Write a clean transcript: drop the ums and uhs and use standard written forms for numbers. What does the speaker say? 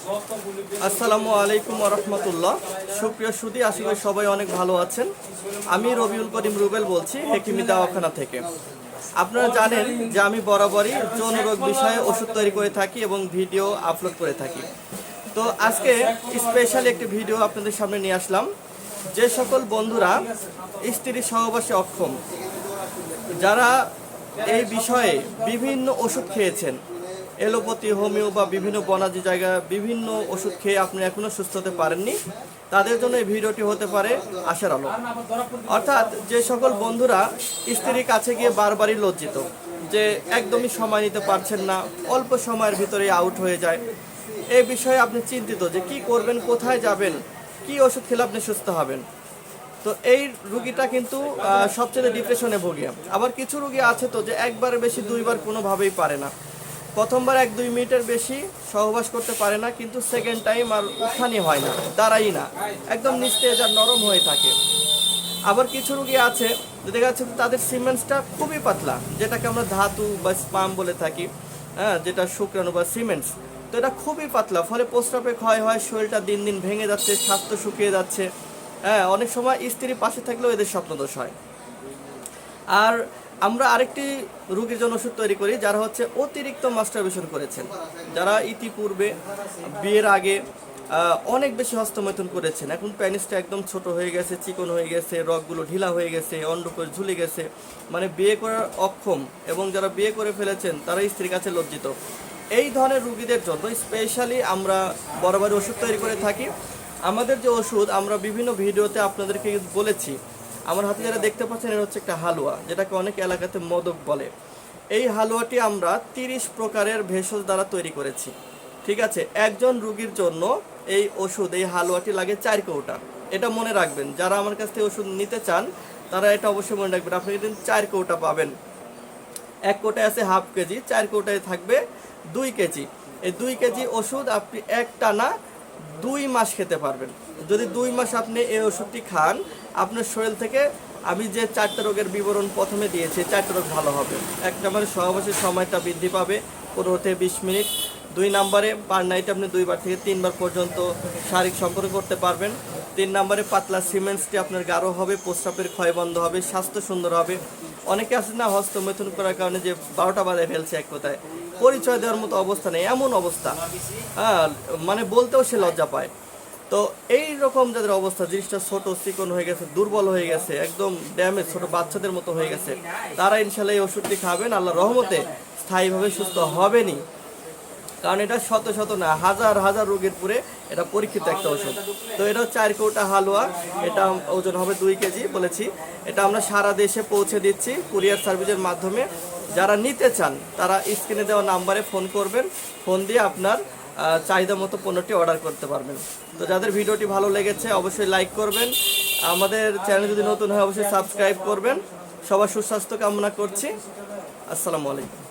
আসসালামু আলাইকুম ওয়া রাহমাতুল্লাহ। সুপ্রিয় সুধী, আশা করি সবাই অনেক ভালো আছেন। আমি রবিউল করিম রুবেল বলছি হেকিমি দাওয়াখানা থেকে। আপনারা জানেন যে আমি বরাবরই যৌন রোগ বিষয়ে ওষুধ তৈরি করে থাকি এবং ভিডিও আপলোড করে থাকি। তো আজকে স্পেশাল একটি ভিডিও আপনাদের সামনে নিয়ে আসলাম। যে সকল বন্ধুরা স্ত্রী সহবাসে অক্ষম, যারা এই বিষয়ে বিভিন্ন ওষুধ খেয়েছেন, এলোপ্যাথি, হোমিও বা বিভিন্ন বনাজি জায়গায় বিভিন্ন ওষুধ খেয়ে আপনি এখনও সুস্থ হতে পারেননি, তাদের জন্য এই ভিডিওটি হতে পারে আশার আলো। অর্থাৎ যে সকল বন্ধুরা স্ত্রীর কাছে গিয়ে বারবারই লজ্জিত, যে একদমই সময় নিতে পারছেন না, অল্প সময়ের ভিতরেই আউট হয়ে যায়, এই বিষয়ে আপনি চিন্তিত যে কি করবেন, কোথায় যাবেন, কি ওষুধ খেলে আপনি সুস্থ হবেন। তো এই রুগীটা কিন্তু সবচেয়ে ডিপ্রেশনে ভোগে। আবার কিছু রুগী আছে তো যে একবারের বেশি দুইবার কোনোভাবেই পারে না, প্রথমবার 1-2 মিনিটের বেশি সহবাস করতে পারে না, কিন্তু সেকেন্ড টাইম আর উত্থানই হয় না, দাঁড়াই না, একদম নিস্তেজ আর নরম হয়ে থাকে। আবার কিছু রুগী আছে দেখা যাচ্ছে তাদের সিমেন্টসটা খুবই পাতলা, যেটাকে আমরা ধাতু বা স্পাম বলে থাকি, হ্যাঁ, যেটা শুক্রাণু বা সিমেন্টস। তো এটা খুবই পাতলা, ফলে প্রস্রাবে ক্ষয় হয়, শরীরটা দিন দিন ভেঙে যাচ্ছে, স্বাস্থ্য শুকিয়ে যাচ্ছে। হ্যাঁ, অনেক সময় স্ত্রী পাশে থাকলেও এদের স্বপ্নদোষ হয়। আর আমরা আরেকটি রোগীর জন্য ওষুধ তৈরি করি, যারা হচ্ছে অতিরিক্ত মাস্টারবেশন করেছেন, যারা ইতিপূর্বে বিয়ের আগে অনেক বেশি হস্তমৈথুন করেছেন, এখন প্যানিসটা একদম ছোট হয়ে গেছে, চিকন হয়ে গেছে, রগগুলো ঢিলা হয়ে গেছে, অন্ডকোষ ঝুলে গেছে, মানে বিয়ে করার অক্ষম, এবং যারা বিয়ে করে ফেলেছেন তারা স্ত্রীর কাছে লজ্জিত। এই ধরনের রুগীদের জন্য স্পেশালি আমরা বরাবর ওষুধ তৈরি করে থাকি। আমাদের যে ওষুধ আমরা বিভিন্ন ভিডিওতে আপনাদেরকে বলেছি, আমার হাতে যারা দেখতে পাচ্ছেন এটা হচ্ছে একটা হালুয়া, যেটাকে অনেক এলাকাতে মোদক বলে। এই হালুয়াটি আমরা 30 প্রকারের ভেষজ দ্বারা তৈরি করেছি। ঠিক আছে, একজন রুগীর জন্য এই ওষুধ, এই হালুয়াটি লাগে 4 কৌটা। এটা মনে রাখবেন, যারা আমার কাছ থেকে ওষুধ নিতে চান তারা এটা অবশ্যই মনে রাখবেন। আপনি কিন্তু 4 কৌটা পাবেন। 1 কৌটায় আছে হাফ কেজি, 4 কৌটায় থাকবে 2 কেজি। এই 2 কেজি ওষুধ আপনি একটানা 2 মাস খেতে পারবেন। যদি 2 মাস আপনি এই ওষুধটি খান, আপনার শরীর থেকে আমি যে 4টা রোগের বিবরণ প্রথমে দিয়েছি, 4টা রোগ ভালো হবে। 1 নম্বরে সহবাসের সময়টা বৃদ্ধি পাবে 15 থেকে 20 মিনিট। 2 নম্বরে পার নাইট আপনি 2 বার থেকে 3 বার পর্যন্ত শারীরিক সম্পর্ক করতে পারবেন। 3 নম্বরে পাতলা সিমেন্টসটি আপনার গাঢ় হবে, প্রস্রাবের ক্ষয় বন্ধ হবে, স্বাস্থ্য সুন্দর হবে। অনেকে আছে না, হস্তমৈথুন করার কারণে যে 12টা বাজায় ফেলছে, এক কথায় পরিচয় দেওয়ার মতো অবস্থা নেই, এমন অবস্থা, হ্যাঁ, মানে বলতেও সে লজ্জা পায়। তো এই রকম যাদের অবস্থা, জিনিসটা ছোট চিকন হয়ে গেছে, দুর্বল হয়ে গেছে, একদম ড্যামেজ, ছোট বাচ্চাদের মতো হয়ে গেছে, তারা ইনশাল্লাহ এই ওষুধটি খাবেন, আল্লাহ রহমতে স্থায়ীভাবে সুস্থ হবেনই। কারণ এটা শত শত না, হাজার হাজার রোগের পুরে এটা পরীক্ষিত একটা ওষুধ। তো এটা 4 কৌটা হালুয়া, এটা ওজন হবে 2 কেজি বলেছি। এটা আমরা সারা দেশে পৌঁছে দিচ্ছি কুরিয়ার সার্ভিসের মাধ্যমে। যারা নিতে চান তারা স্ক্রিনে দেওয়া নাম্বারে ফোন করবেন, ফোন দিয়ে আপনার চাহিদা মতো পণ্যটি অর্ডার করতে পারবেন। তো যাদের ভিডিওটি ভালো লেগেছে অবশ্যই লাইক করবেন, আমাদের চ্যানেল যদি নতুন হয় অবশ্যই সাবস্ক্রাইব করবেন। সবার সুস্বাস্থ্য কামনা করছি। আসসালামু আলাইকুম।